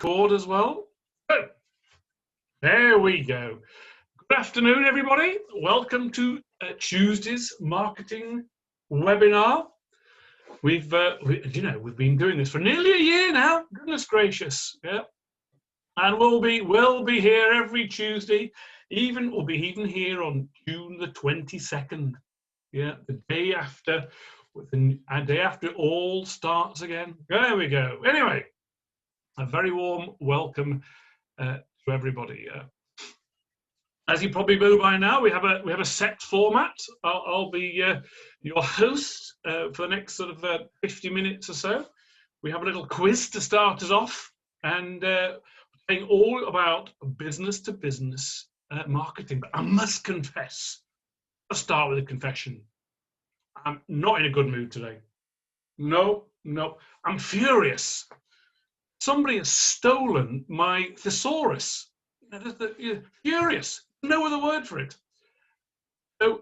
record as well. So, there we go. Good afternoon, everybody. Welcome to Tuesday's marketing webinar. We've been doing this for nearly a year now. Goodness gracious, yeah. And we'll be here every Tuesday. We'll be even here on June the 22nd. Yeah, the day after, a day after it all starts again. There we go. Anyway, a very warm welcome to everybody. As you probably know by now, we have a set format. I'll be your host for the next sort of 50 minutes or so. We have a little quiz to start us off, and saying all about business-to-business marketing. But I must confess, I'll start with a confession. I'm not in a good mood today. No, I'm furious. Somebody has stolen my thesaurus. Furious. No other word for it. So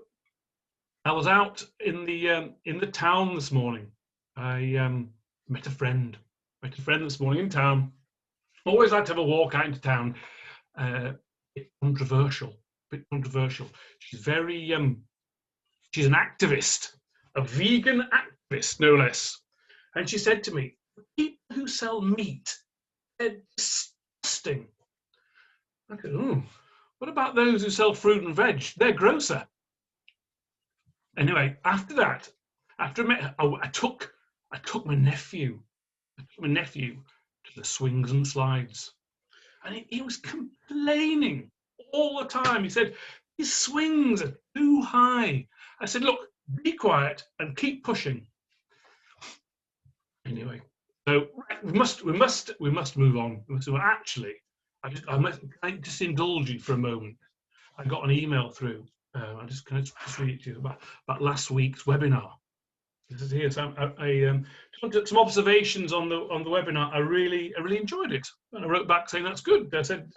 I was out in the town this morning. I met a friend this morning in town. Always like to have a walk out into town. Bit controversial. She's very she's an activist, a vegan activist, no less. And she said to me, "People who sell meat, they're disgusting." I go, "Oh, what about those who sell fruit and veg? They're grosser." Anyway, after that, I took my nephew to the swings and slides, and he was complaining all the time. He said, "These swings are too high." I said, "Look, be quiet and keep pushing." Anyway, so we must move on. So actually, I just indulge you for a moment. I got an email through. I'm just going to read it to you about last week's webinar. This is here. So I took some observations on the webinar. I really enjoyed it, and I wrote back saying that's good. I said,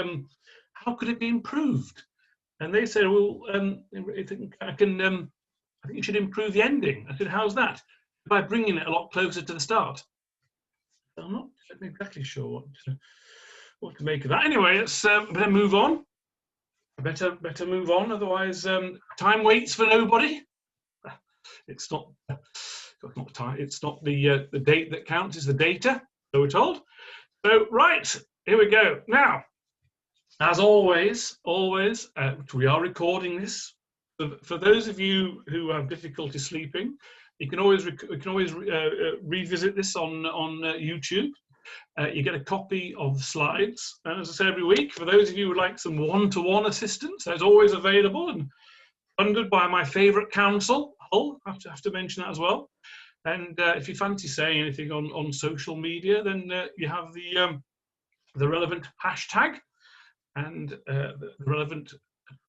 "How could it be improved?" And they said, "Well, I think you should improve the ending." I said, "How's that?" "By bringing it a lot closer to the start." I'm not exactly sure what to make of that. Anyway, let's better move on. Better move on. Otherwise, time waits for nobody. It's not time. It's not the date that counts. It's the data. So we're told. So right, here we go. Now, as always, we are recording this. For those of you who have difficulty sleeping, you can always revisit this on YouTube. You get a copy of the slides, and as I say every week, for those of you who would like some one-to-one assistance, there's always available and funded by my favourite council, Hull. I have to mention that as well. And if you fancy saying anything on social media, then you have the relevant hashtag and the relevant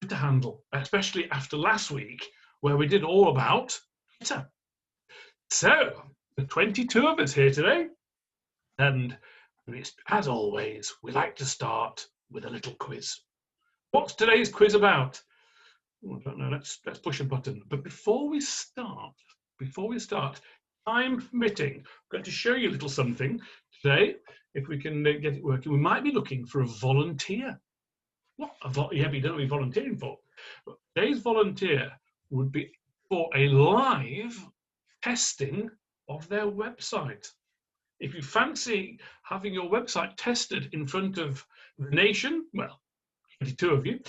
Twitter handle, especially after last week where we did all about Twitter. So, the 22 of us here today, and as always, we like to start with a little quiz. What's today's quiz about? I don't know, let's push a button. But before we start, time permitting, I'm going to show you a little something today. If we can get it working, we might be looking for a volunteer. But you don't know what you're volunteering for. But today's volunteer would be for a live testing of their website. If you fancy having your website tested in front of the nation, well, 22 of you,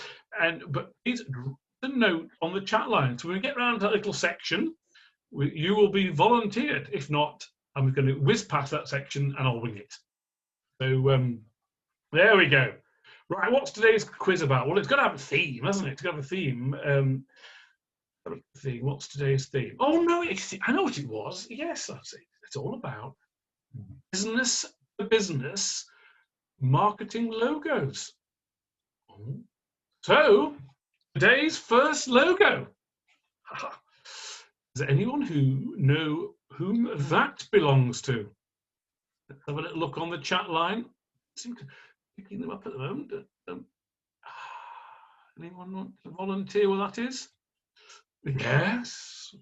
but please drop a note on the chat line. So when we get around to that little section, you will be volunteered. If not, I'm going to whiz past that section and I'll wing it. So there we go. Right, what's today's quiz about? Well, it's got to have a theme, hasn't it? It's got to have a theme. What's today's theme? Oh no, I know what it was. Yes, that's it. It's all about business-to-business marketing logos. So, today's first logo. Does anyone know whom that belongs to? Let's have a little look on the chat line. I seem to be picking them up at the moment. Anyone want to volunteer what that is? Yes.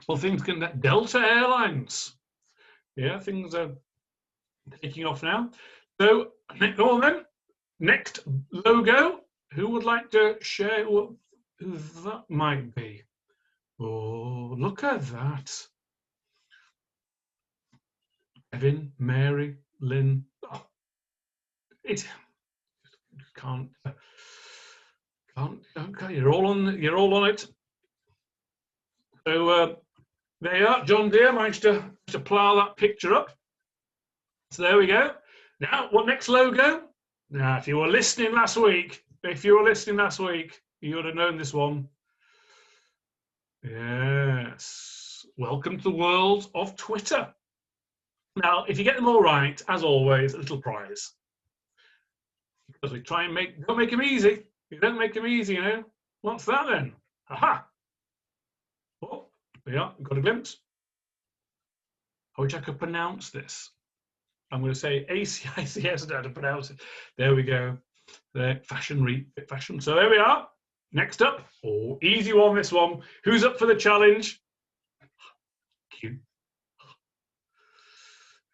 Well, things can. Delta Airlines. Yeah, things are taking off now. So, go on then. Next logo. Who would like to share who that might be? Oh, look at that. Evan, Mary, Lynn. Oh, it can't. You're all on it. So there you are. John Deere managed to plough that picture up. So there we go. Now, what next logo? Now, if you were listening last week, you would have known this one. Yes. Welcome to the world of Twitter. Now, if you get them all right, as always, a little prize. Because we try and don't make them easy. You don't make them easy, you know. What's that then? Aha! Oh, yeah, got a glimpse. I wish I could pronounce this. I'm going to say ACICS, I don't know how to pronounce it. There we go. The fashion. So there we are. Next up. Oh, easy one, this one. Who's up for the challenge? Cute.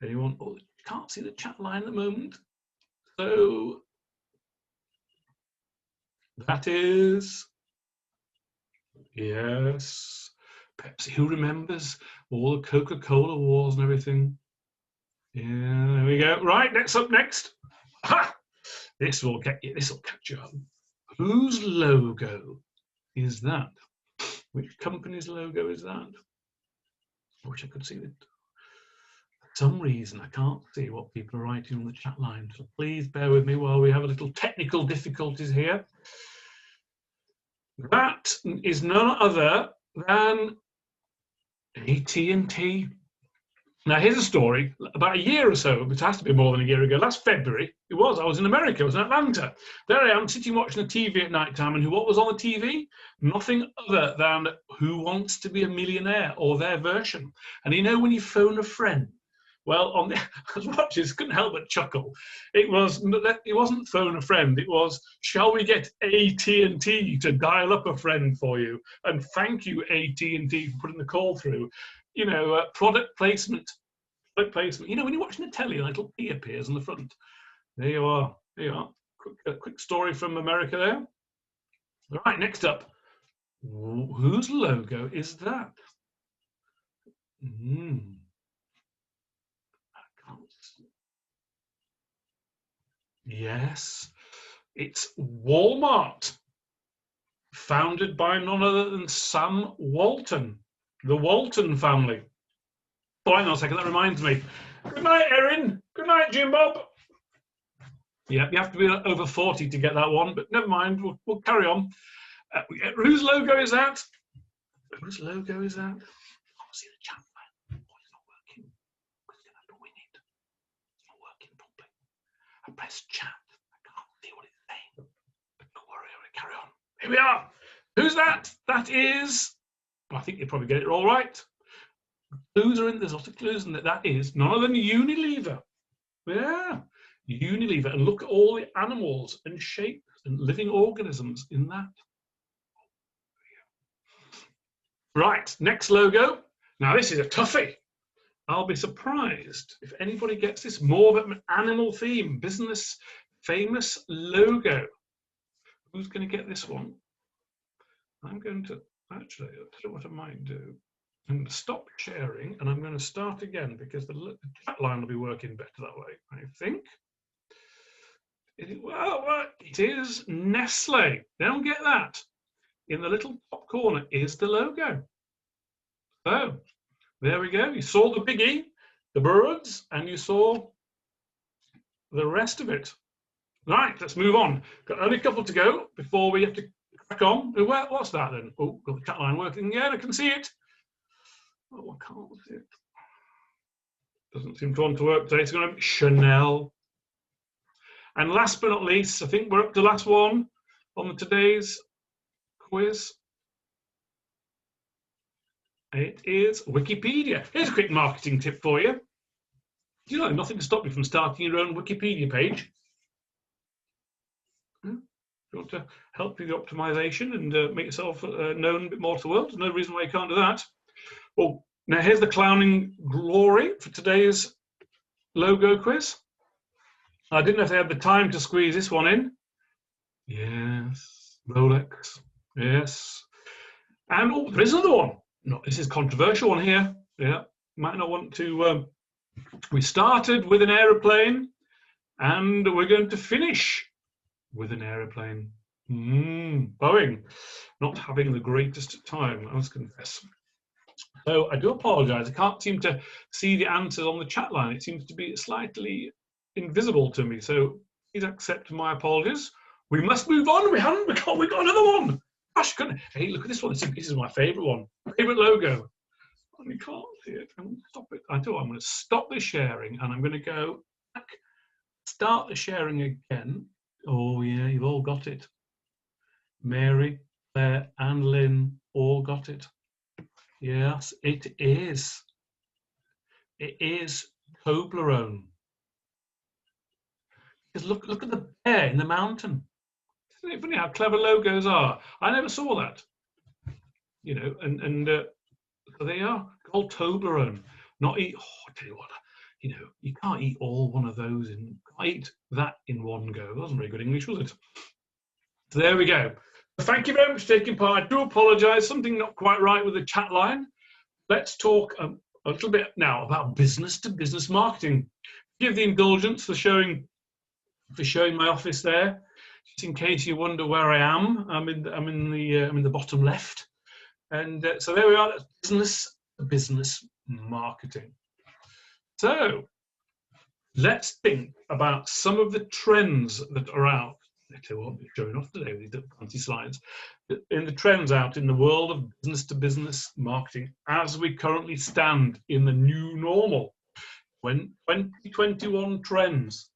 Anyone? Oh, you can't see the chat line at the moment. So that is, yes, Pepsi. Who remembers all the Coca-Cola wars and everything? Yeah, there we go. Right, next. Ha! This will catch you up. Whose logo is that? Which company's logo is that? I wish I could see it. For some reason, I can't see what people are writing on the chat line. So please bear with me while we have a little technical difficulties here. That is none other than AT&T. Now, here's a story. About a year or so, it has to be more than a year ago, last February, I was in America, I was in Atlanta. There I am, sitting watching the TV at night time, and what was on the TV? Nothing other than Who Wants to Be a Millionaire, or their version. And you know when you phone a friend? Well, I was watching this, couldn't help but chuckle. It wasn't phone a friend, it was, shall we get AT&T to dial up a friend for you? And thank you, AT&T, for putting the call through. You know, product placement. You know, when you're watching the telly, a little P appears on the front. There you are. Quick story from America there. All right, next up. Whose logo is that? I can't see. Yes, it's Walmart. Founded by none other than Sam Walton. The Walton family. Oh, hang on a second, that reminds me. Good night, Erin. Good night, Jim Bob. Yeah, you have to be over 40 to get that one, but never mind, we'll carry on. Whose logo is that? Whose logo is that? I can't see the chat line. Oh, it's not working. We're going to have to wing it. It's not working properly. I press chat. I can't see what it's saying. But don't worry, I'll carry on. Here we are. Who's that? That is... I think you probably get it all right. Clues are in, there's lots of clues in that is none other than Unilever. Yeah, Unilever. And look at all the animals and shapes and living organisms in that. Right, next logo. Now this is a toughie. I'll be surprised if anybody gets this. More of an animal theme, business famous logo. Who's going to get this one? I'm going to... Actually, I'll tell you what I might do. I'm going to stop sharing and I'm going to start again because the chat line will be working better that way, I think. Well, it is Nestle. Don't get that. In the little top corner is the logo. So, there we go. You saw the biggie, the birds, and you saw the rest of it. Right, let's move on. Got only a couple to go before we have to crack on. What's that then? Oh, got the chat line working. Yeah, I can see it. Oh, I can't see it. Doesn't seem to want to work today. It's going to be Chanel. And last but not least, I think we're up to the last one on today's quiz. It is Wikipedia. Here's a quick marketing tip for you. You know, nothing to stop you from starting your own Wikipedia page. If you want to help with the optimization and make yourself known a bit more to the world, there's no reason why you can't do that. Well, now here's the clowning glory for today's logo quiz. I didn't know if they had the time to squeeze this one in. Yes, Rolex. Yes. And oh, there is another one. No, this is a controversial one here. Yeah, might not want to. We started with an aeroplane, and we're going to finish with an aeroplane. Boeing, not having the greatest time, I must confess. So I do apologise. I can't seem to see the answers on the chat line. It seems to be slightly invisible to me. So please accept my apologies. We must move on. We got another one. Gosh, hey, look at this one. This is my favourite one. Favourite logo. You can't see it. I'm going to stop it. I'm going to stop the sharing, and I'm going to go back, start the sharing again. Oh yeah, you've all got it. Mary, Claire, and Lynn all got it. Yes, it is. It is Toblerone. Because look at the bear in the mountain. Isn't it funny how clever logos are? I never saw that. You know, and so they are called Toblerone. Not eat. Oh, I tell you what, you know, you can't eat all one of those and eat that in one go. That wasn't very good English, was it? So there we go. Thank you very much for taking part. I do apologise, something not quite right with the chat line. Let's talk a little bit now about business-to-business marketing. Give the indulgence for showing my office there, just in case you wonder where I am. I'm in the bottom left, and so there we are. That's business-to-business marketing. So let's think about some of the trends that are out. I won't be showing off today with these fancy slides. In the trends out in the world of business-to-business marketing as we currently stand in the new normal. When 2021 trends.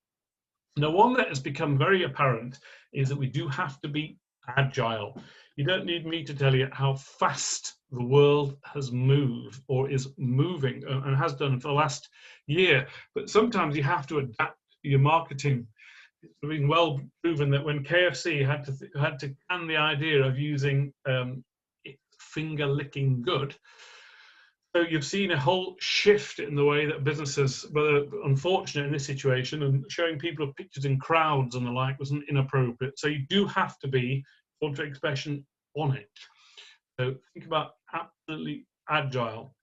Now, one that has become very apparent is that we do have to be agile. You don't need me to tell you how fast the world has moved or is moving and has done for the last year. But sometimes you have to adapt your marketing. It's been well proven that when KFC had to can the idea of using finger licking good, so you've seen a whole shift in the way that businesses, whether unfortunate in this situation, and showing people pictures in crowds and the like wasn't inappropriate. So you do have to be, for expression, on it. So think about absolutely agile.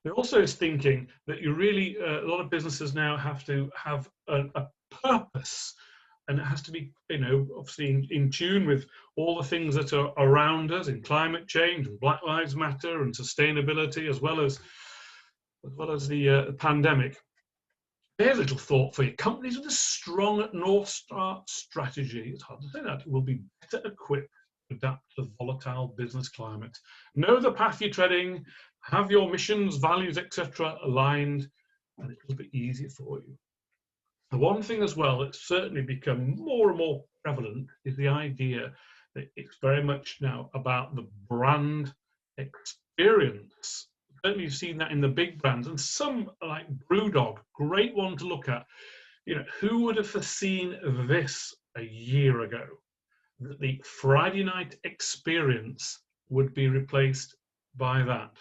There also is thinking that you really, a lot of businesses now have to have a purpose, and it has to be, you know, obviously in tune with all the things that are around us in climate change and Black Lives Matter and sustainability, as well as the pandemic. Here's a little thought for you. Companies with a strong North Star strategy, it's hard to say that, will be better equipped to adapt to the volatile business climate. Know the path you're treading, have your missions, values, etc. aligned, and it'll be easier for you. The one thing as well that's certainly become more and more prevalent is the idea that it's very much now about the brand experience. Certainly you've seen that in the big brands, and some like BrewDog, great one to look at. You know, who would have foreseen this a year ago, that the Friday night experience would be replaced by that?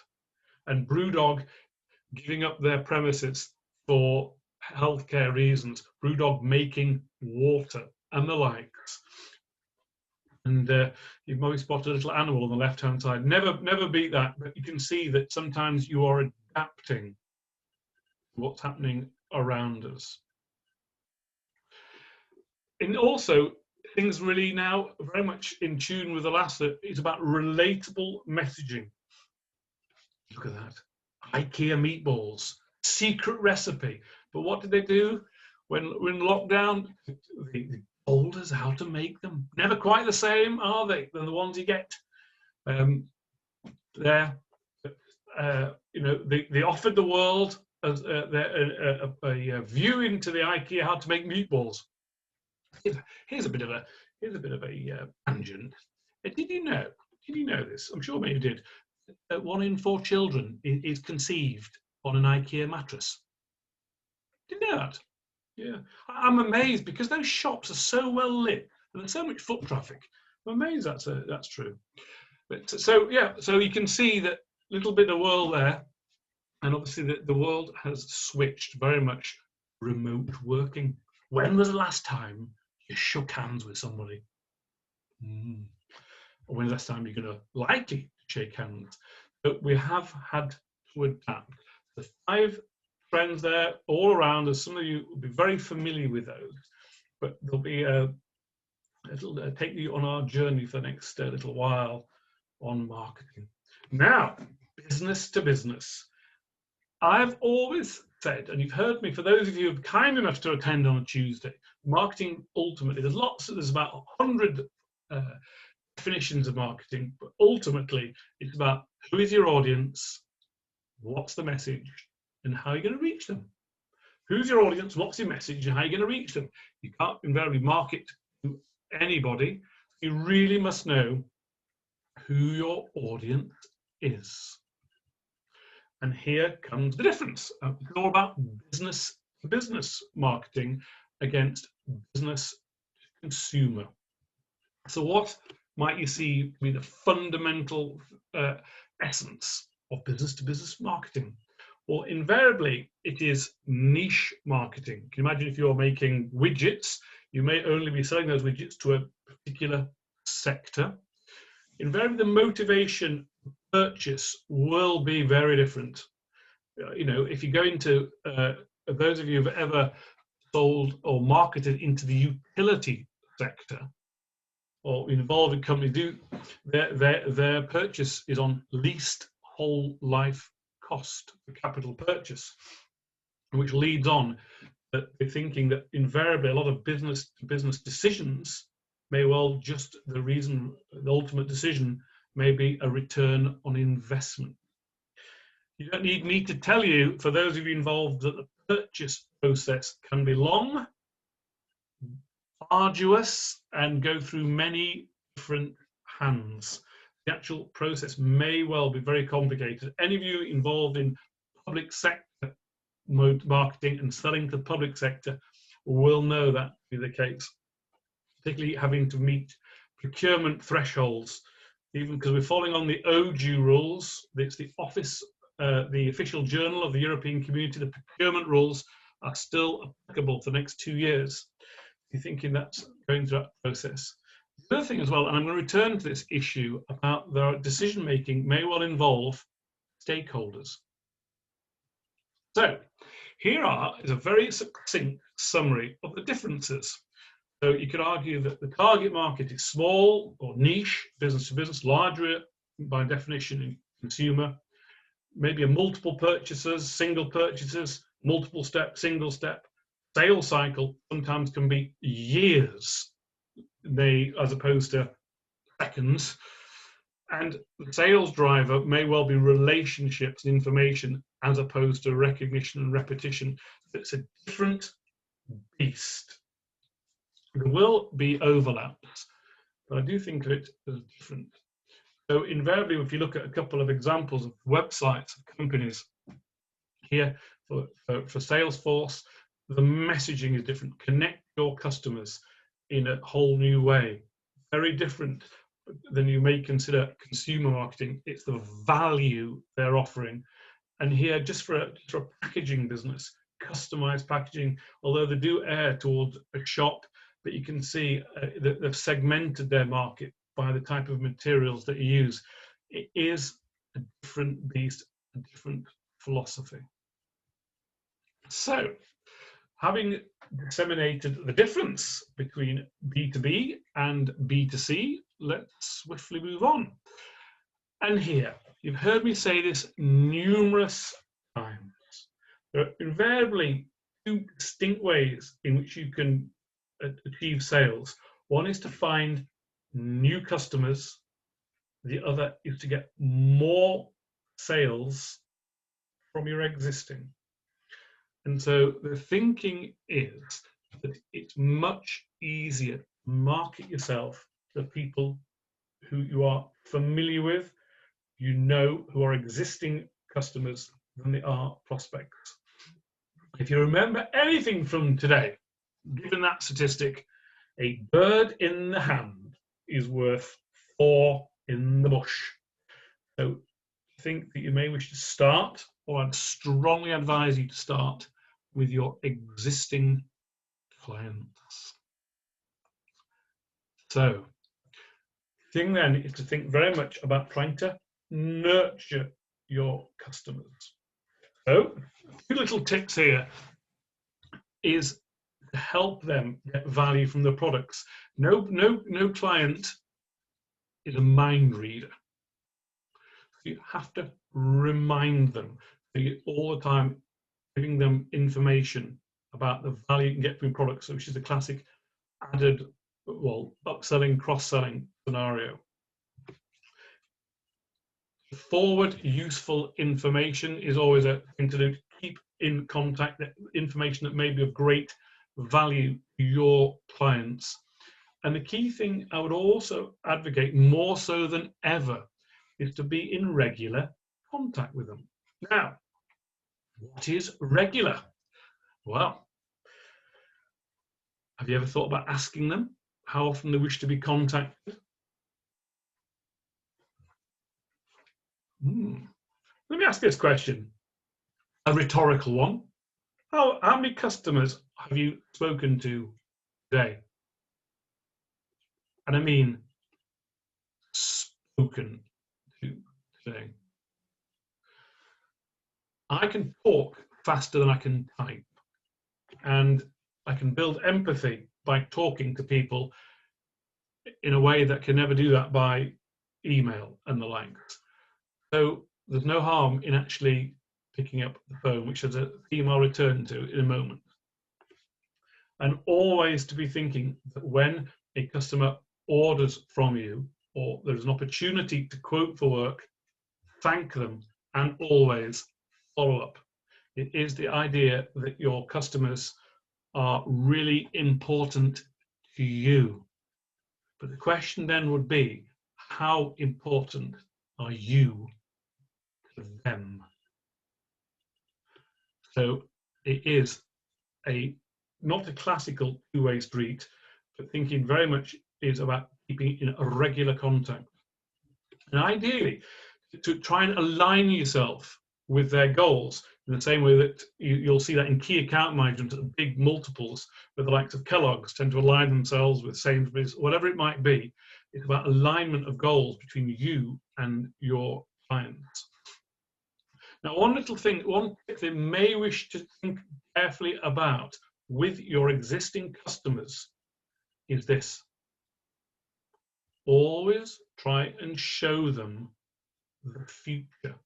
And BrewDog giving up their premises for healthcare reasons, BrewDog making water and the likes. And you've maybe spotted a little animal on the left-hand side. Never beat that, but you can see that sometimes you are adapting to what's happening around us. And also, things really now very much in tune with the last, it's about relatable messaging. Look at that. IKEA meatballs, secret recipe. But what did they do when lockdown? They told us how to make them. Never quite the same, are they, than the ones you get there. You know, they offered the world as a view into the IKEA how to make meatballs. Here's a bit of a tangent. Did you know this? I'm sure maybe you did. 1 in 4 children is conceived on an IKEA mattress. Did you know that? Yeah, I'm amazed because those shops are so well lit and there's so much foot traffic. I'm amazed that's true. But so yeah, so you can see that little bit of world there, and obviously the world has switched very much remote working. When was the last time you shook hands with somebody? Or when the last time you're going to likely shake hands? But we have had to adapt. The 5 trends there all around us. Some of you will be very familiar with those, but there'll be it'll take you on our journey for the next little while on marketing. Now, business to business. I've always said, and you've heard me, for those of you who are kind enough to attend on a Tuesday, marketing ultimately, there's about 100 definitions of marketing, but ultimately it's about who is your audience, what's the message, and how you're going to reach them. Who's your audience, what's your message, and how you're going to reach them. You can't invariably market to anybody. You really must know who your audience is. And here comes the difference. It's all about business to business marketing against business to consumer. So what might you see be the fundamental essence of business to business marketing? Well, invariably, it is niche marketing. Can you imagine if you're making widgets, you may only be selling those widgets to a particular sector. Invariably, the motivation to purchase will be very different. You know, if you go into, those of you who've ever sold or marketed into the utility sector, or involved in companies, their purchase is on least whole life cost, the capital purchase, which leads on that they're thinking that invariably a lot of business to business decisions may well just the ultimate decision may be a return on investment. You don't need me to tell you, for those of you involved, that the purchase process can be long, arduous, and go through many different hands. The actual process may well be very complicated. Any of you involved in public sector marketing and selling to the public sector will know that to be the case, particularly having to meet procurement thresholds, even because we're following on the OJEU rules. It's the the official journal of the European Community. The procurement rules are still applicable for the next 2 years. You're thinking that's going through that process. The other thing as well, and I'm going to return to this issue about the decision making may well involve stakeholders. So here is a very succinct summary of the differences. So you could argue that the target market is small or niche, business to business, larger by definition in consumer, maybe a multiple purchasers, single purchasers, multiple step, single step. Sales cycle sometimes can be years, as opposed to seconds. And the sales driver may well be relationships and information as opposed to recognition and repetition. It's a different beast. There will be overlaps, but I do think of it as different. So invariably, if you look at a couple of examples of websites of companies here for Salesforce, the messaging is different. Connect your customers in a whole new way. Very different than you may consider consumer marketing. It's the value they're offering. And here, just for a packaging business, customized packaging, although they do err towards a shop, but you can see that they've segmented their market by the type of materials that you use. It is a different beast, a different philosophy. So, having disseminated the difference between B2B and B2C, let's swiftly move on. And here, you've heard me say this numerous times. There are invariably 2 distinct ways in which you can achieve sales. One is to find new customers. The other is to get more sales from your existing. And so the thinking is that it's much easier to market yourself to people who you are familiar with, who are existing customers, than they are prospects. If you remember anything from today, given that statistic, a bird in the hand is worth 4 in the bush. So I think that you may wish to start, or I'd strongly advise you to start with your existing clients. So the thing then is to think very much about trying to nurture your customers. So a few little tips here is to help them get value from the products. No client is a mind reader. You have to remind them. So you're all the time giving them information about the value you can get from products, which is the classic added, well, upselling, cross-selling scenario. Forward useful information is always a thing to do. Keep in contact information that may be of great value to your clients. And the key thing I would also advocate more so than ever is to be in regular contact with them. Now, what is regular? Well, have you ever thought about asking them how often they wish to be contacted? Let me ask this question, a rhetorical one. How many customers have you spoken to today? And I mean spoken to today. I can talk faster than I can type, and I can build empathy by talking to people in a way that can never do that by email and the likes. So there's no harm in actually picking up the phone, which is a theme I'll return to in a moment. And always to be thinking that when a customer orders from you, or there's an opportunity to quote for work, thank them and always follow up. It is the idea that your customers are really important to you. But the question then would be, how important are you to them? So it is not a classical two-way street, but thinking very much is about keeping in a regular contact. And ideally, to try and align yourself with their goals in the same way that you'll see that in key account management at big multiples, where the likes of Kellogg's tend to align themselves with Sainsbury's, whatever it might be. It's about alignment of goals between you and your clients. Now, one little thing, one tip they may wish to think carefully about with your existing customers is this. Always try and show them the future,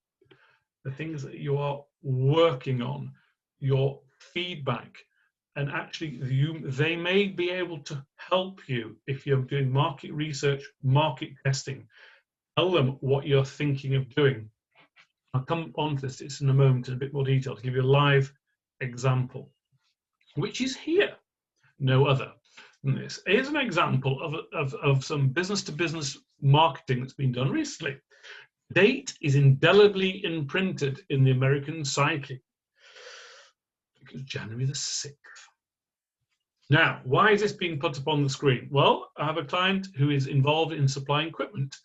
the things that you are working on, your feedback, and actually they may be able to help you if you're doing market research, market testing. Tell them what you're thinking of doing. I'll come on to this in a moment in a bit more detail to give you a live example, which is here, no other than this. Here's an example of some business-to-business marketing that's been done recently. Date is indelibly imprinted in the American psyche. Because January the 6th. Now, why is this being put up on the screen? Well, I have a client who is involved in supplying equipment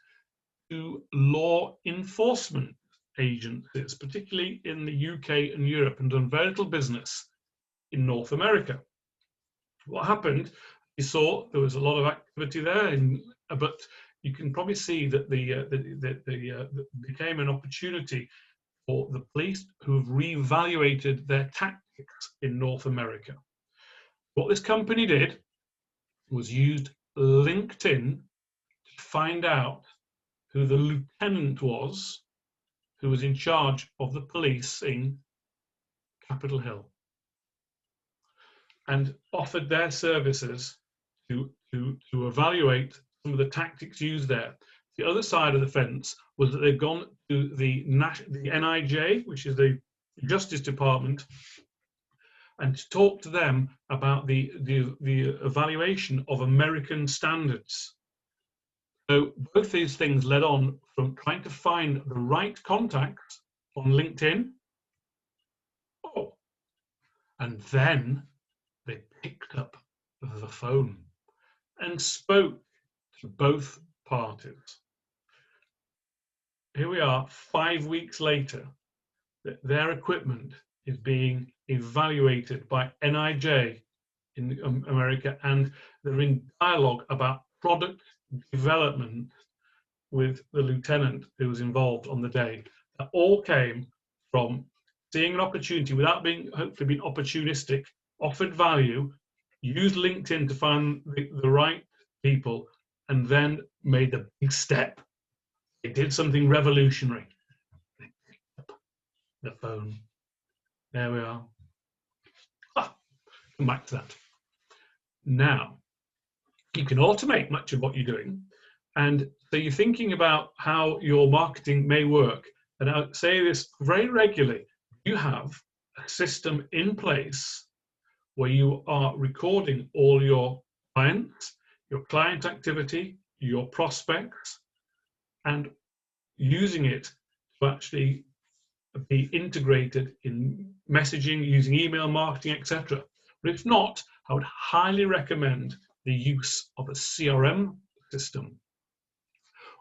to law enforcement agencies, particularly in the UK and Europe, and done very little business in North America. What happened, you saw there was a lot of activity there, but you can probably see that became an opportunity for the police who have reevaluated their tactics in North America. What this company did was used LinkedIn to find out who the lieutenant was who was in charge of the police in Capitol Hill, and offered their services to evaluate some of the tactics used there. The other side of the fence was that they've gone to the NIJ, which is the Justice Department, and to talk to them about the evaluation of American standards. So both these things led on from trying to find the right contacts on LinkedIn. Oh, and then they picked up the phone and spoke to both parties. Here we are 5 weeks later, that their equipment is being evaluated by NIJ in America, and they're in dialogue about product development with the lieutenant who was involved on the day. That all came from seeing an opportunity without being, hopefully being opportunistic, offered value, used LinkedIn to find the right people, and then made the big step. They did something revolutionary. They picked up the phone. There we are. Come back to that. Now, you can automate much of what you're doing. And so you're thinking about how your marketing may work. And I say this very regularly. You have a system in place where you are recording all your clients, your client activity, your prospects, and using it to actually be integrated in messaging, using email marketing, etc. But if not, I would highly recommend the use of a CRM system.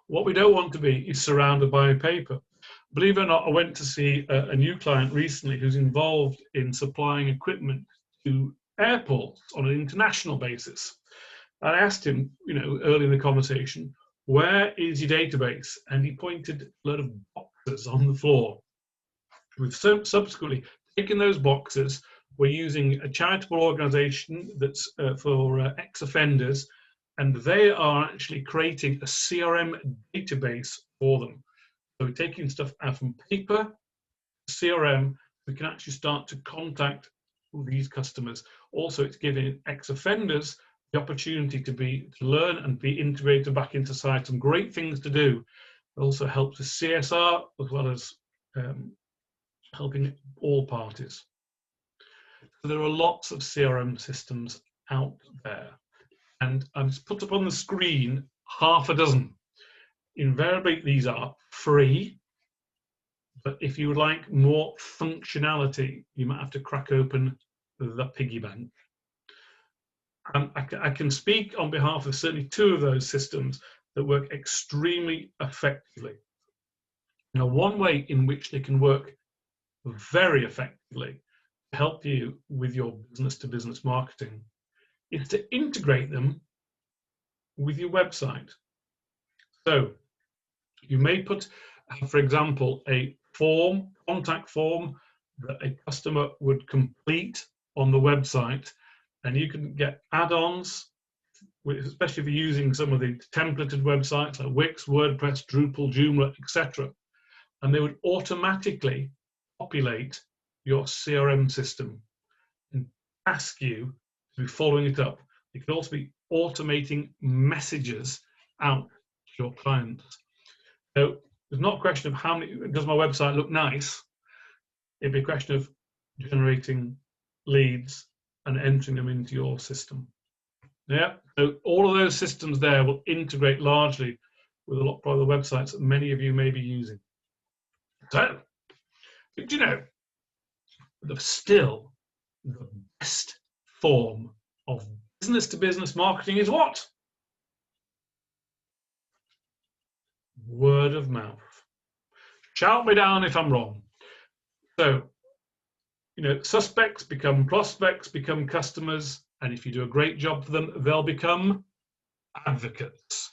What we don't want to be is surrounded by paper. Believe it or not, I went to see a new client recently who's involved in supplying equipment to airports on an international basis. I asked him, early in the conversation, where is your database? And he pointed a lot of boxes on the floor. We've subsequently taken those boxes. We're using a charitable organization that's for ex-offenders, and they are actually creating a CRM database for them. So we're taking stuff out from paper, CRM, we can actually start to contact these customers. Also, it's giving ex-offenders the opportunity to learn and be integrated back into society. Some great things to do. It also helps with CSR as well as helping all parties. So there are lots of CRM systems out there, and I've just put up on the screen half a dozen. Invariably, these are free, but if you would like more functionality, you might have to crack open the piggy bank. I can speak on behalf of certainly two of those systems that work extremely effectively. Now, one way in which they can work very effectively to help you with your business-to-business marketing is to integrate them with your website. So you may put, for example, a contact form that a customer would complete on the website, and you can get add-ons, especially if you're using some of the templated websites like Wix, WordPress, Drupal, Joomla, etc. And they would automatically populate your CRM system and ask you to be following it up. You can also be automating messages out to your clients. So there's not a question of how many, does my website look nice? It'd be a question of generating leads and entering them into your system. Yeah, so all of those systems there will integrate largely with a lot of the websites that many of you may be using. So, do you know, still the best form of business-to-business marketing is what? Word of mouth. Shout me down if I'm wrong. So, suspects become prospects, become customers, and if you do a great job for them, they'll become advocates.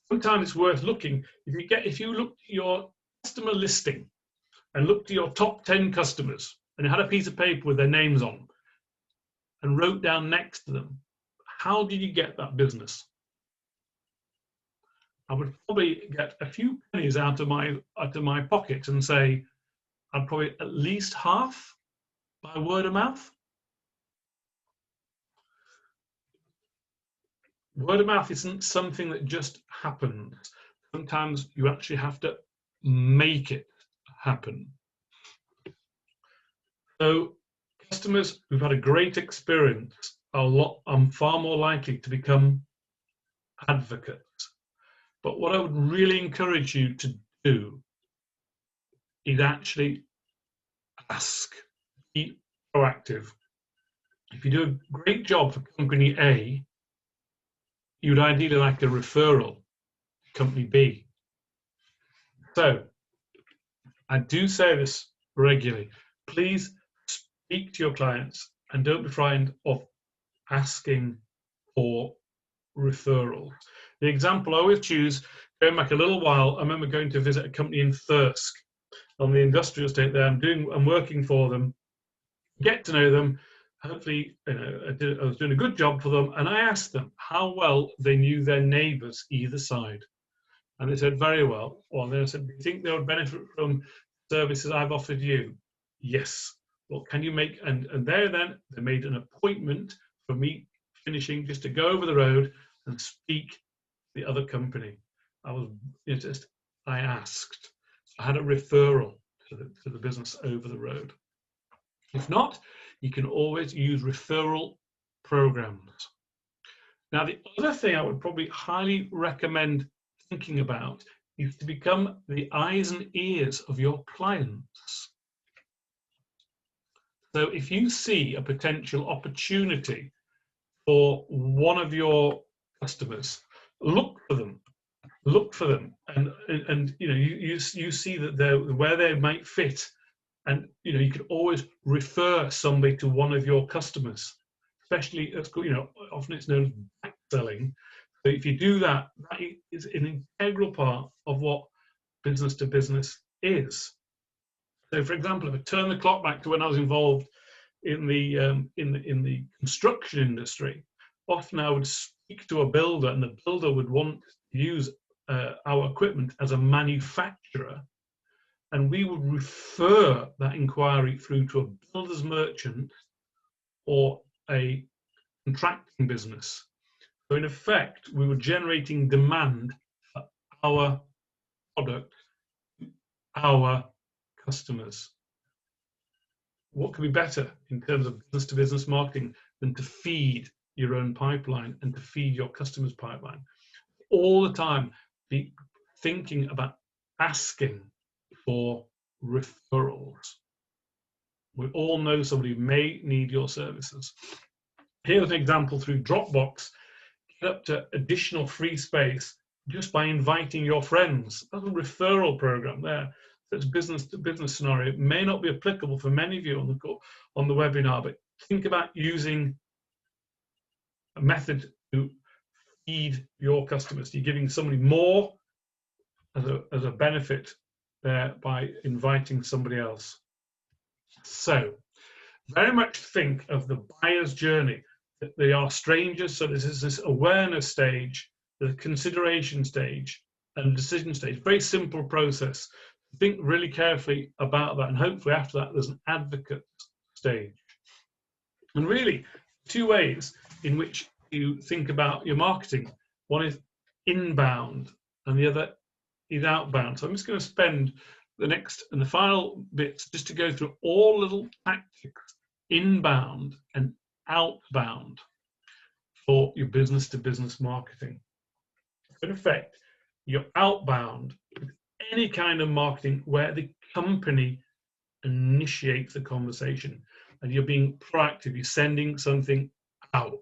Sometimes it's worth looking. If you look at your customer listing and looked at your top 10 customers and you had a piece of paper with their names on and wrote down next to them, how did you get that business? I would probably get a few pennies out of my pocket and say, I'd probably at least half by word of mouth. Word of mouth isn't something that just happens. Sometimes you actually have to make it happen. So customers who've had a great experience are far more likely to become advocates. But what I would really encourage you to do is actually ask, be proactive. If you do a great job for company A, you'd ideally like a referral to company B. So I do say this regularly. Please speak to your clients and don't be frightened of asking for referrals. The example I always choose, going back a little while, I remember going to visit a company in Thirsk on the industrial estate there. I'm working for them, get to know them. Hopefully, I was doing a good job for them, and I asked them how well they knew their neighbours either side. And they said, very well. Well, then I said, do you think they would benefit from services I've offered you? Yes. Well, can you make, and there then, they made an appointment for me finishing just to go over the road and speak to the other company. I asked. I had a referral to the business over the road. If not, you can always use referral programs. Now, the other thing I would probably highly recommend thinking about is to become the eyes and ears of your clients. So if you see a potential opportunity for one of your customers, look for them, and you see that where they might fit, and you can always refer somebody to one of your customers, especially often it's known as backselling. So if you do that, that is an integral part of what business to business is. So, for example, if I turn the clock back to when I was involved in the construction industry, often I would speak to a builder, and the builder would want to use our equipment as a manufacturer, and we would refer that inquiry through to a builder's merchant or a contracting business. So in effect, we were generating demand for our product, our customers. What could be better in terms of business to business marketing than to feed your own pipeline and to feed your customers' pipeline? All the time, be thinking about asking for referrals. We all know somebody who may need your services. Here's an example through Dropbox. Get up to additional free space just by inviting your friends. That's a referral program there. So it's business to business scenario. It may not be applicable for many of you on the webinar, but think about using a method to feed your customers. You're giving somebody more as a benefit there by inviting somebody else. So very much think of the buyer's journey, that they are strangers. So this is this awareness stage, the consideration stage, and decision stage. Very simple process. Think really carefully about that, and hopefully after that there's an advocate stage. And really, two ways in which you think about your marketing. One is inbound and the other is outbound. So I'm just going to spend the next and the final bits just to go through all little tactics, inbound and outbound, for your business to business marketing. In effect, you're outbound with any kind of marketing where the company initiates the conversation and you're being proactive, you're sending something out.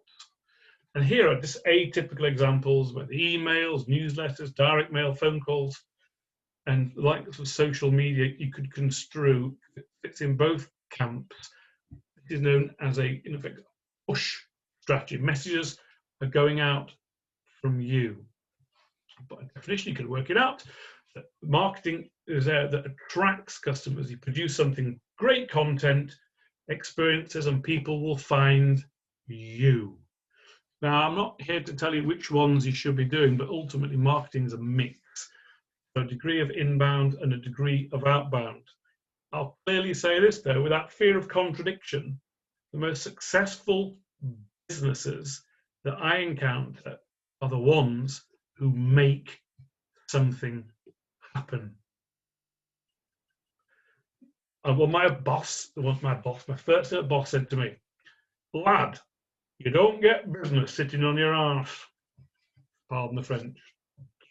And here are just atypical examples, where the emails, newsletters, direct mail, phone calls, and like social media, you could construe. It fits in both camps. It is known as in effect, push strategy. Messages are going out from you. By definition, you can work it out. That marketing is there that attracts customers. You produce something, great content, experiences, and people will find you. Now, I'm not here to tell you which ones you should be doing, but ultimately marketing is a mix. So a degree of inbound and a degree of outbound. I'll clearly say this though, without fear of contradiction, the most successful businesses that I encounter are the ones who make something happen. Well, my first boss said to me, lad, you don't get business sitting on your arse. Pardon the French.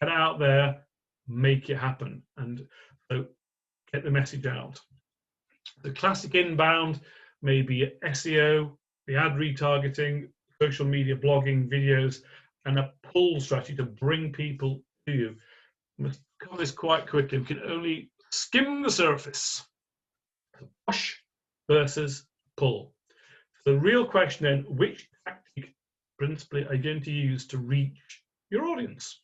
Get out there, make it happen, and so get the message out. The classic inbound may be SEO, the ad retargeting, social media, blogging, videos, and a pull strategy to bring people to you. I must cover this quite quickly. We can only skim the surface. Push versus pull. The real question then, which tactic principle are you going to use to reach your audience?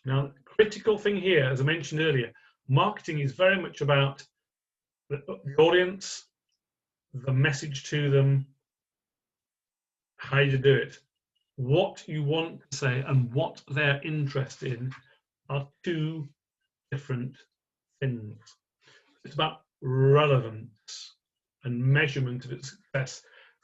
Now, the critical thing here, as I mentioned earlier, marketing is very much about the audience, the message to them, how you do it. What you want to say and what they're interested in are two different things. It's about relevance and measurement of its success.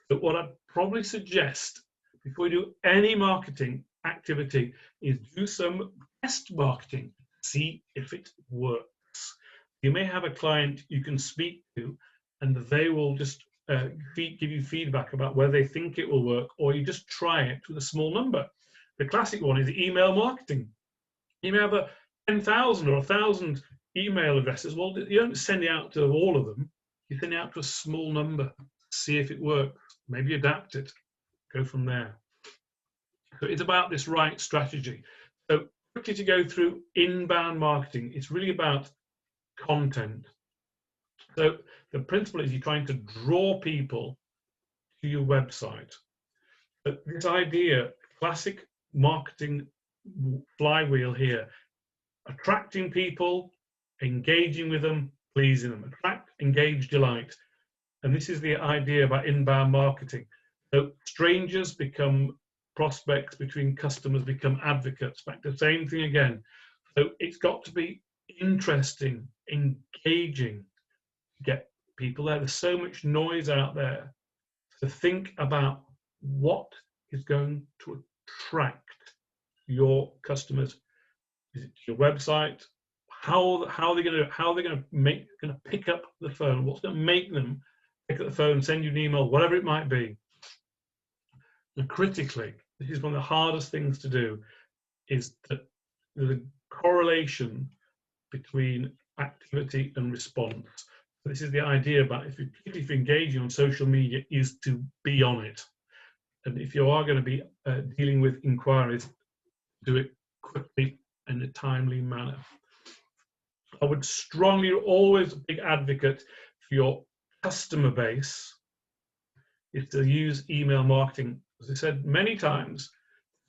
But what I'd probably suggest before you do any marketing activity is do some test marketing, see if it works. You may have a client you can speak to and they will just give you feedback about whether they think it will work, or you just try it with a small number. The classic one is email marketing. You may have 10,000 or 1,000 email addresses. Well, you don't send it out to all of them. You send it out to a small number, see if it works, maybe adapt it, go from there. So it's about this right strategy. So quickly to go through inbound marketing, it's really about content. So the principle is you're trying to draw people to your website. But this idea, classic marketing flywheel here, attracting people, engaging with them, pleasing them. Attract, engage, delight. And this is the idea about inbound marketing. So strangers become prospects, between customers become advocates. Back to the same thing again. So it's got to be interesting, engaging, get people there. There's so much noise out there. So think about what is going to attract your customers. Is it your website? How are they going to pick up the phone? What's going to make them pick up the phone, send you an email, whatever it might be? And critically, this is one of the hardest things to do, is that the correlation between activity and response. So this is the idea about if you're engaging on social media, is to be on it. And if you are going to be dealing with inquiries, do it quickly and in a timely manner. I would strongly, always a big advocate for your customer base is to use email marketing. As I said many times,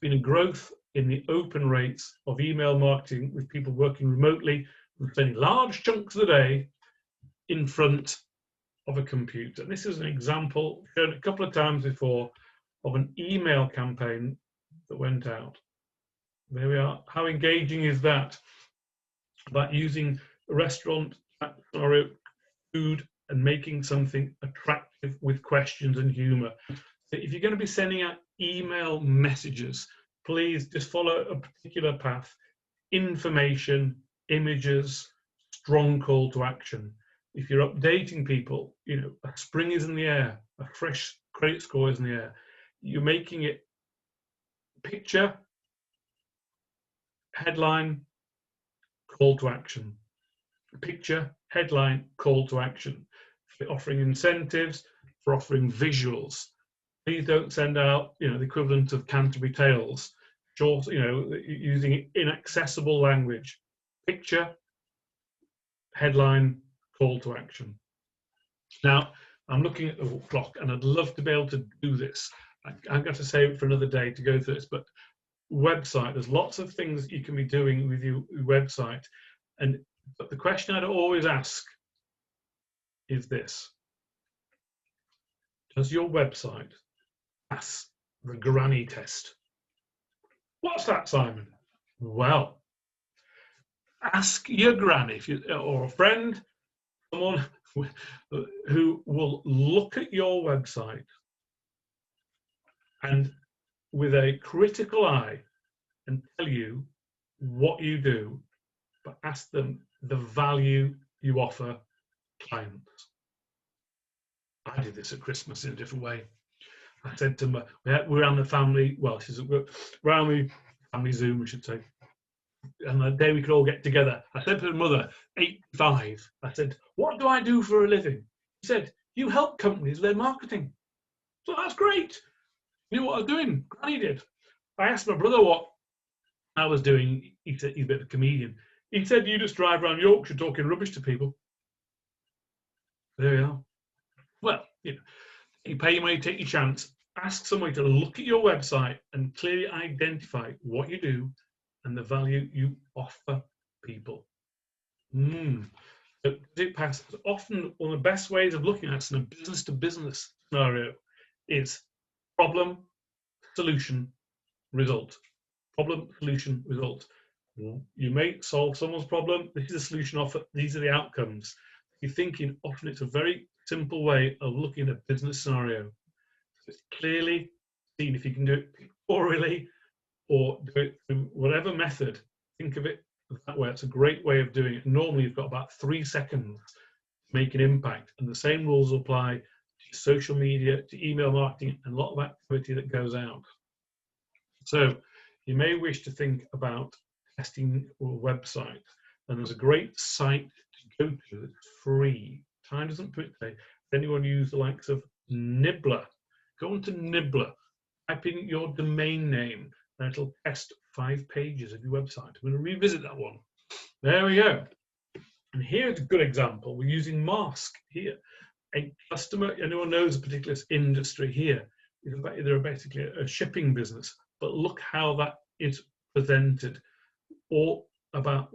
there's been a growth in the open rates of email marketing with people working remotely and spending large chunks of the day in front of a computer. And this is an example shown a couple of times before of an email campaign that went out. There we are. How engaging is that? About using a restaurant or food and making something attractive with questions and humor. So if you're going to be sending out email messages, please just follow a particular path. Information, images, strong call to action. If you're updating people, you know, a spring is in the air, a fresh credit score is in the air. You're making it picture, headline, call to action. Picture, headline, call to action. For offering incentives, for offering visuals. Please don't send out, you know, the equivalent of Canterbury Tales, short, you know, using inaccessible language. Picture, headline, call to action. Now, I'm looking at the clock and I'd love to be able to do this. I'm going to save it for another day to go through this, but website, there's lots of things you can be doing with your website. But the question I'd always ask is this: does your website pass the granny test? What's that, Simon? Well, ask your granny or a friend, someone who will look at your website and with a critical eye and tell you what you do, but ask them the value you offer clients. I did this at Christmas in a different way. I said to them, we're on the family, well, we're on the family Zoom, we should say. And the day we could all get together, I said to the mother, 85, I said, what do I do for a living? She said, you help companies with their marketing. So that's great. You know what I was doing? Granny did. I asked my brother what I was doing. He said, he's a bit of a comedian. He said, you just drive around Yorkshire talking rubbish to people. There you are. Well, you know, you pay your money, take your chance. ask somebody to look at your website and clearly identify what you do and the value you offer people. So it passes. Often one of the best ways of looking at it in a business to business scenario is problem, solution, result. Problem, solution, result. You may solve someone's problem. This is a solution offer. These are the outcomes. You're thinking often it's a very simple way of looking at a business scenario. So it's clearly seen. If you can do it orally or do it through whatever method, think of it that way. It's a great way of doing it. Normally you've got about 3 seconds to make an impact, and the same rules apply to social media, to email marketing, and a lot of activity that goes out. So you may wish to think about testing your website, and there's a great site to go to that's free. Time doesn't permit today. If anyone use the likes of Nibbler, go on to Nibbler, type in your domain name, and it'll test 5 pages of your website. I'm going to revisit that one. There we go. And here's a good example. We're using Mask here. A customer, anyone knows a particular industry here. They're basically a shipping business, but look how that is presented. Or about,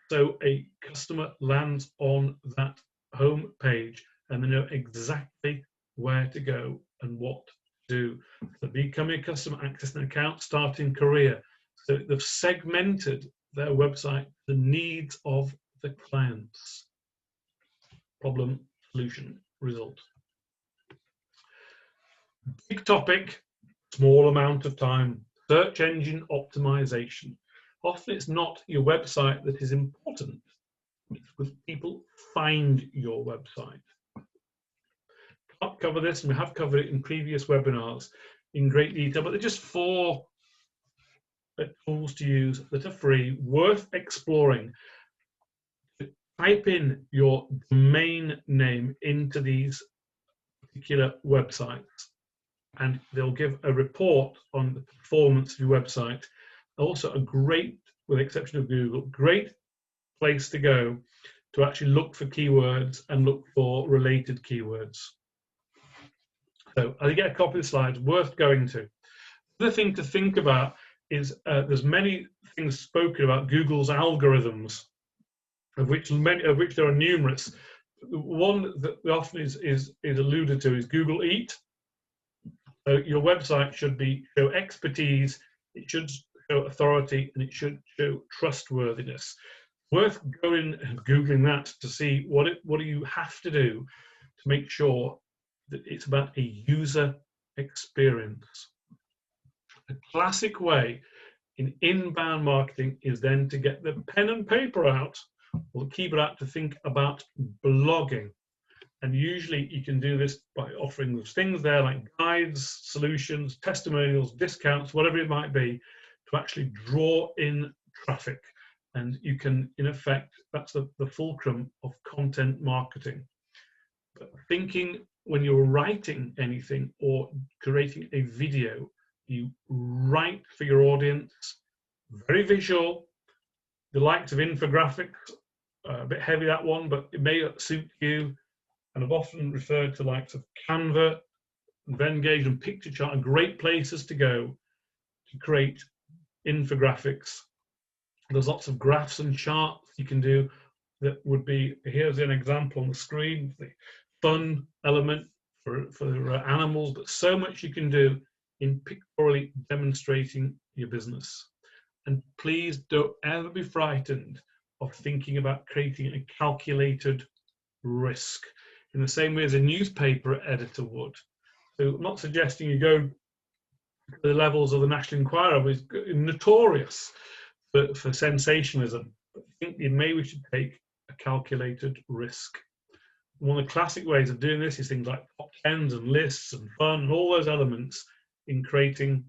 so a customer lands on that home page and they know exactly where to go and what to do. So becoming a customer, accessing an account, starting career. So they've segmented their website, the needs of the clients. Problem, solution, result. Big topic, small amount of time. Search engine optimization. Often it's not your website that is important. It's because people find your website. Can't cover this, and we have covered it in previous webinars in great detail, but they're just 4 tools to use that are free, worth exploring. Type in your domain name into these particular websites, and they'll give a report on the performance of your website. Also a great, with the exception of Google, great place to go to actually look for keywords and look for related keywords. So I get a copy of the slides, worth going to. The other thing to think about is there's many things spoken about Google's algorithms, of which there are numerous. The one that often is alluded to is Google Eat. So your website should show expertise, it should show authority, and it should show trustworthiness. Worth going and Googling that to see what do you have to do to make sure that it's about a user experience. A classic way in inbound marketing is then to get the pen and paper out, or the keyboard out, to think about blogging. And usually you can do this by offering things there like guides, solutions, testimonials, discounts, whatever it might be, to actually draw in traffic. And you can, in effect, that's the fulcrum of content marketing. But thinking when you're writing anything or creating a video, you write for your audience, very visual, the likes of infographics, a bit heavy that one, but it may suit you. And I've often referred to likes of Canva, Venngage, and Pictochart are great places to go to create infographics. There's lots of graphs and charts you can do that would be, here's an example on the screen, the fun element for animals, but so much you can do in pictorially demonstrating your business. And please don't ever be frightened of thinking about creating a calculated risk in the same way as a newspaper editor would. So I'm not suggesting you go to the levels of the National Enquirer, which is notorious for sensationalism, but I think you may wish to take a calculated risk. One of the classic ways of doing this is things like top tens and lists and fun and all those elements in creating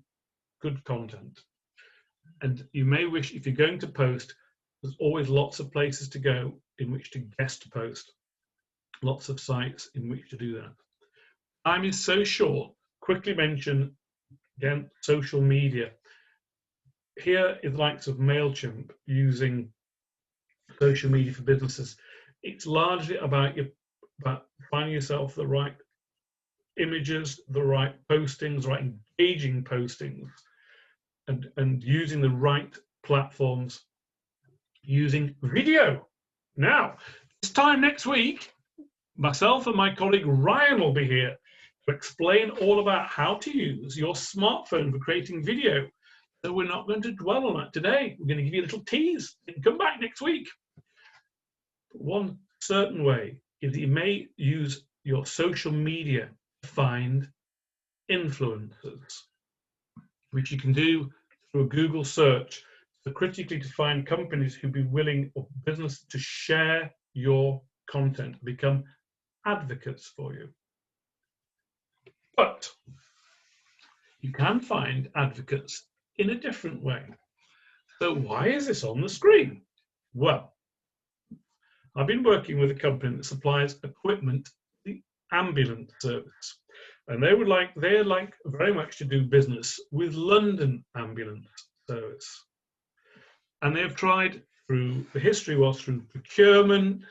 good content. And you may wish, if you're going to post, there's always lots of places to go in which to guest post, lots of sites in which to do that. Time is so short. Quickly mention again social media. Here is the likes of MailChimp using social media for businesses. It's largely about finding yourself the right images, the right postings, right engaging postings, and using the right platforms, using video. Now, this time next week, myself and my colleague Ryan will be here to explain all about how to use your smartphone for creating video. So we're not going to dwell on that today. We're going to give you a little tease and come back next week. One certain way is that you may use your social media to find influencers, which you can do through a Google search, so critically to find companies who'd be willing, or business, to share your content, become advocates for you. But you can find advocates in a different way. So why is this on the screen? Well, I've been working with a company that supplies equipment to the ambulance service, and they like very much to do business with London Ambulance Service. And they have tried through, the history was through procurement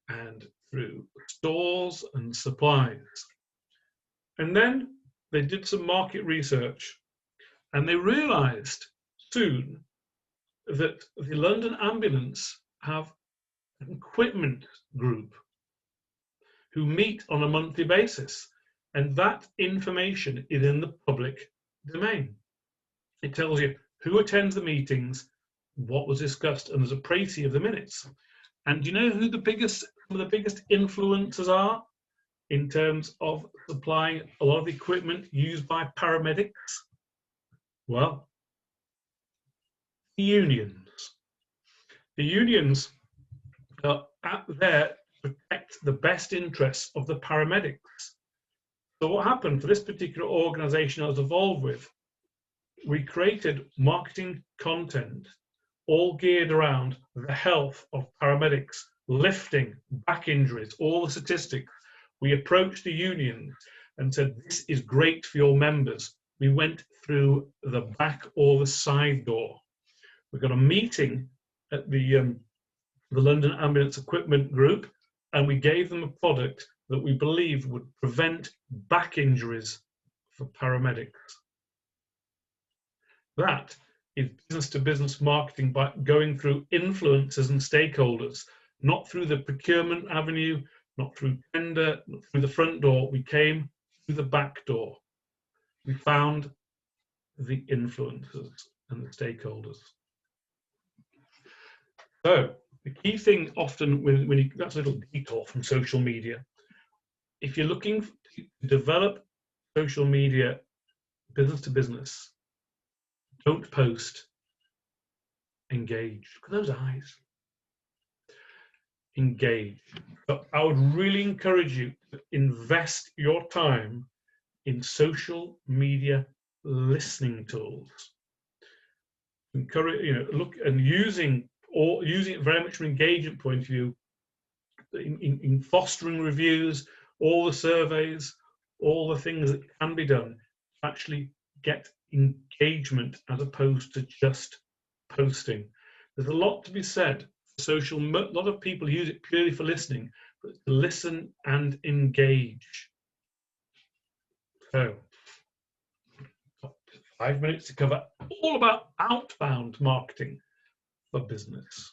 and through stores and supplies. And then they did some market research, and they realized soon that the London Ambulance have an equipment group who meet on a monthly basis, and that information is in the public domain. It tells you who attends the meetings, what was discussed, and there's a précis of the minutes. And do you know who some of the biggest influencers are in terms of supplying a lot of equipment used by paramedics? Well, the unions. The unions are there to protect the best interests of the paramedics. So what happened for this particular organization I was involved with, we created marketing content all geared around the health of paramedics, lifting, back injuries, all the statistics. We approached the unions and said, this is great for your members. We went through the back or the side door. We got a meeting at the London Ambulance Equipment Group, and we gave them a product that we believe would prevent back injuries for paramedics. That is business-to-business marketing by going through influencers and stakeholders, not through the procurement avenue, not through tender, not through the front door. We came through the back door. We found the influencers and the stakeholders. So the key thing often when you, that's a little detour from social media. If you're looking to develop social media business to business, don't post, engage. Look at those eyes. Engage. But I would really encourage you to invest your time in social media listening tools. Encourage, look and using it very much from an engagement point of view, in fostering reviews, all the surveys, all the things that can be done to actually get engagement as opposed to just posting. There's a lot to be said for social. A lot of people use it purely for listening, but to listen and engage. So, 5 minutes to cover all about outbound marketing for business.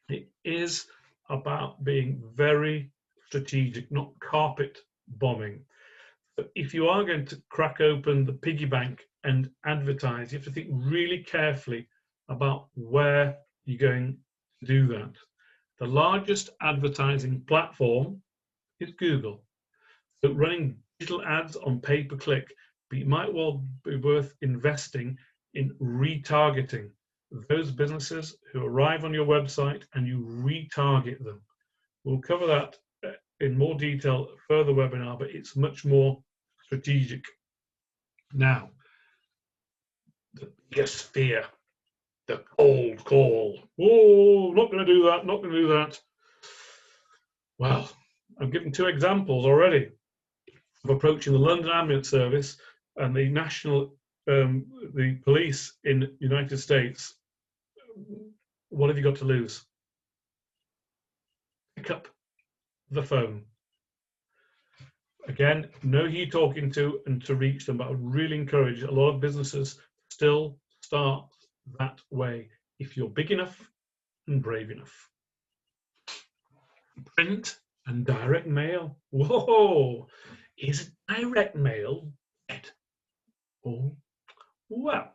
It is about being very strategic, not carpet bombing. But if you are going to crack open the piggy bank and advertise, you have to think really carefully about where you're going to do that. The largest advertising platform is Google. So running digital ads on pay-per-click, but it might well be worth investing in retargeting those businesses who arrive on your website, and you retarget them. We'll cover that in more detail further webinar, but it's much more strategic. Now, the biggest fear, the cold call. Oh, not going to do that, not going to do that. Well, I've given 2 examples already of approaching the London Ambulance Service and the national, the police in the United States. What have you got to lose? Pick up the phone. Again, know who you're talking to and to reach them, but I would really encourage a lot of businesses still start that way if you're big enough and brave enough. Print and direct mail. Whoa, is direct mail dead? Oh, well,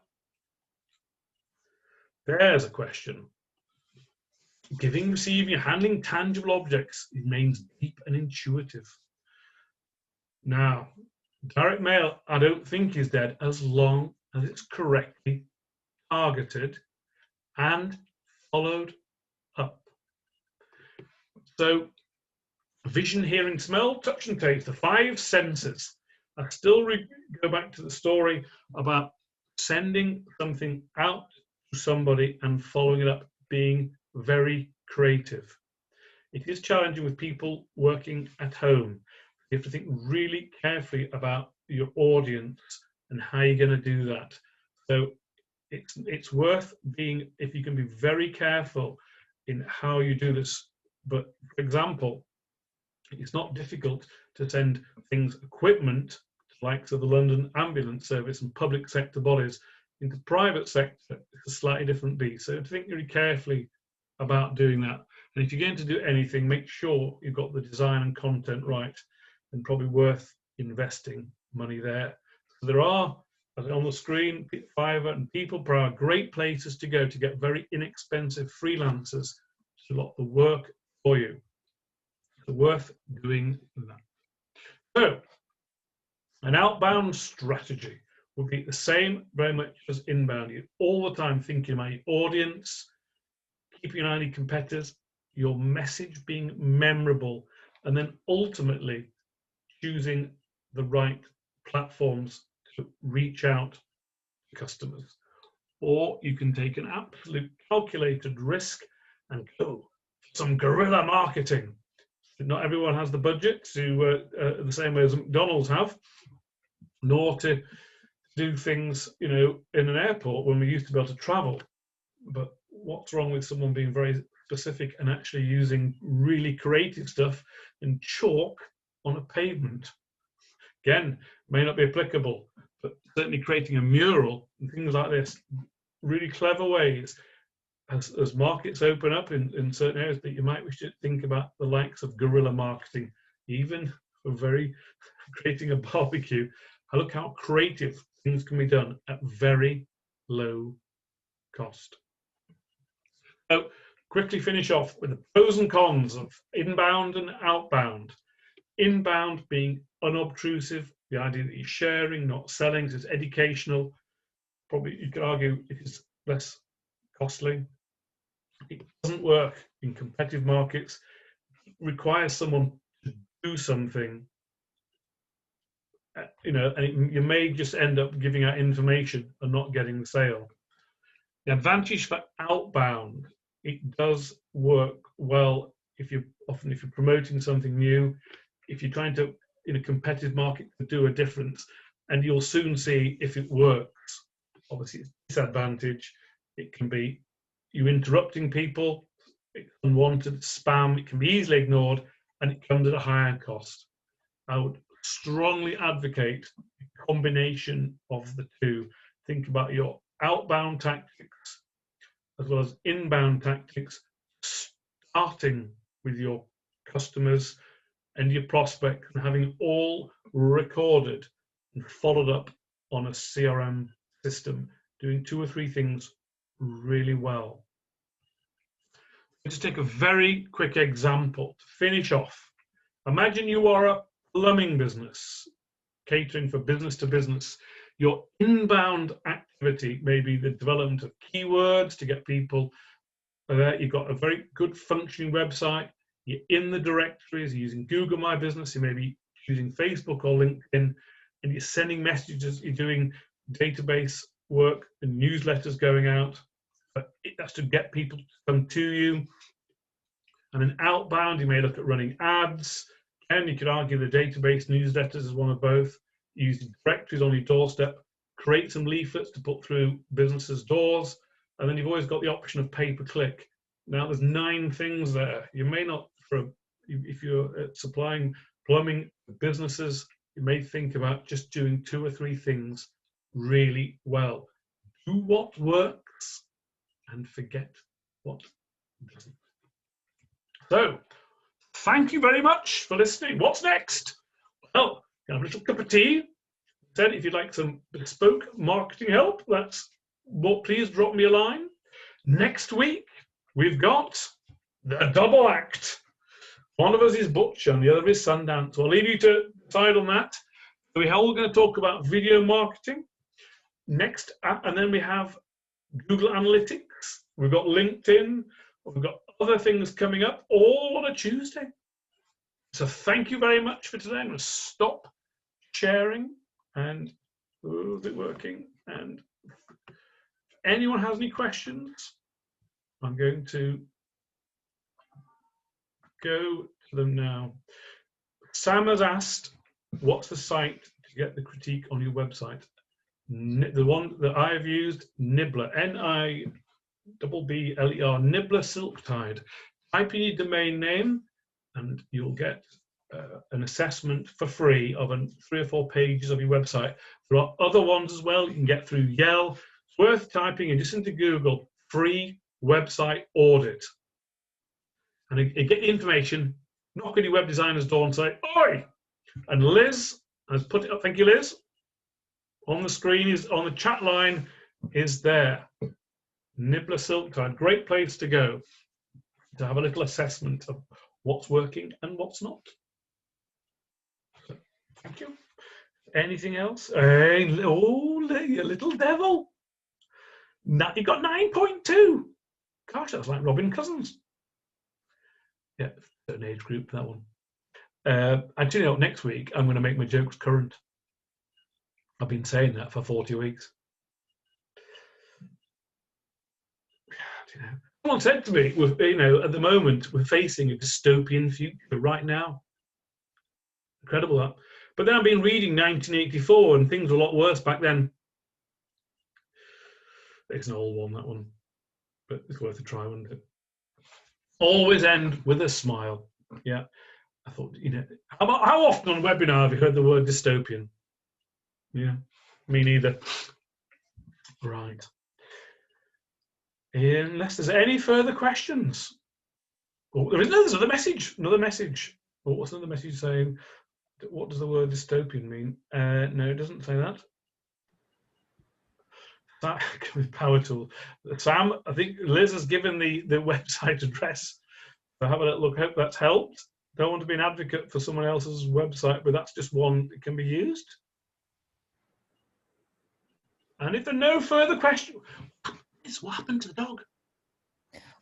there's a question. Giving, receiving, handling tangible objects remains deep and intuitive. Now, direct mail, I don't think is dead as long as it's correctly targeted and followed up. So, vision, hearing, smell, touch, and taste, the 5 senses. I still go back to the story about sending something out to somebody and following it up, being very creative. It is challenging with people working at home. You have to think really carefully about your audience and how you're going to do that. So it's worth being, if you can be very careful in how you do this. But for example, it's not difficult to send things, equipment, to the likes of the London Ambulance Service and public sector bodies. Into private sector, it's a slightly different beast. So think really carefully about doing that. And if you're going to do anything, make sure you've got the design and content right, and probably worth investing money there. So there are, as on the screen, Fiverr and PeoplePro are great places to go to get very inexpensive freelancers to do a lot of the work for you. So worth doing that. So an outbound strategy would be the same very much as inbound. You're all the time thinking about your audience, keeping an eye on your competitors, your message being memorable, and then ultimately choosing the right platforms to reach out to customers. Or you can take an absolute calculated risk and go for some guerrilla marketing. Not everyone has the budget to the same way as McDonald's have, nor to do things, you know, in an airport when we used to be able to travel. But what's wrong with someone being very specific and actually using really creative stuff in chalk on a pavement? Again, may not be applicable, but certainly creating a mural and things like this, really clever ways. As markets open up in certain areas, that you might wish to think about the likes of guerrilla marketing, even for creating a barbecue. Look how creative things can be done at very low cost. So quickly finish off with the pros and cons of inbound and outbound. Inbound being unobtrusive, the idea that you're sharing, not selling, so it's educational. Probably you could argue it is less costly. It doesn't work in competitive markets. It requires someone to do something, you know, and you may just end up giving out information and not getting the sale. The advantage for outbound, it does work well if you're promoting something new, if you're trying to, in a competitive market, to do a difference, and you'll soon see if it works. Obviously, it's disadvantage. It can be you interrupting people, it's unwanted spam, it can be easily ignored, and it comes at a higher cost. I would strongly advocate a combination of the two. Think about your outbound tactics as well as inbound tactics, starting with your customers and your prospects and having all recorded and followed up on a CRM system, doing 2 or 3 things really well. Let's take a very quick example to finish off. Imagine you are a plumbing business, catering for business to business. Your inbound activity may be the development of keywords to get people there. You've got a very good functioning website. You're in the directories, you're using Google My Business, you may be using Facebook or LinkedIn, and you're sending messages, you're doing database work and newsletters going out. But that's to get people to come to you. And then outbound, you may look at running ads. And you could argue the database newsletters is one of both. Use directories on your doorstep, create some leaflets to put through businesses' doors, and then you've always got the option of pay-per-click. Now there's 9 things there. You may not, if you're supplying plumbing businesses, you may think about just doing 2 or 3 things really well. Do what works and forget what doesn't. So, thank you very much for listening. What's next? Well, have a little cup of tea. Then, if you'd like some bespoke marketing help, please drop me a line. Next week, we've got the double act. One of us is Butcher and the other is Sundance. So I'll leave you to decide on that. So we're all going to talk about video marketing next, and then we have Google Analytics. We've got LinkedIn. We've got other things coming up all on a Tuesday. So thank you very much for today. I'm going to stop sharing. And is it working? And if anyone has any questions, I'm going to go to them now. Sam has asked, what's the site to get the critique on your website? The one that I have used, Nibbler, Nibbler, Nibbler Silktide. Type in your domain name and you'll get an assessment for free of 3 or 4 pages of your website. There are other ones as well you can get through Yell. It's worth typing in just into Google, free website audit. And you get the information, knock on your web designer's door and say, oi! And Liz has put it up, thank you Liz, on the screen, is on the chat line, is there. Nibbler Silktide, great place to go to have a little assessment of what's working and what's not. So, thank you. Anything else? Hey, oh, you little devil. Now you got 9.2. Gosh, that's like Robin Cousins. Yeah, certain age group, that one. Actually, next week, I'm going to make my jokes current. I've been saying that for 40 weeks. Someone said to me, at the moment, we're facing a dystopian future right now. Incredible that. But then I've been reading 1984 and things were a lot worse back then. It's an old one, that one. But it's worth a try, wouldn't it? Always end with a smile. Yeah. I thought, how often on webinar have you heard the word dystopian? Yeah, me neither. Right. Unless there's any further questions. Oh, there's another message. Another message. Oh, what's another message saying? What does the word dystopian mean? No, it doesn't say that. Power tool. Sam, I think Liz has given the website address. So have a little look. Hope that's helped. Don't want to be an advocate for someone else's website, but that's just one that can be used. And if there are no further questions, what happened to the dog?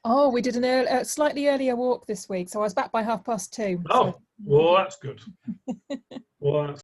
Oh, we did a slightly earlier walk this week, so I was back by 2:30. Oh, so. well, that's good. Well, that's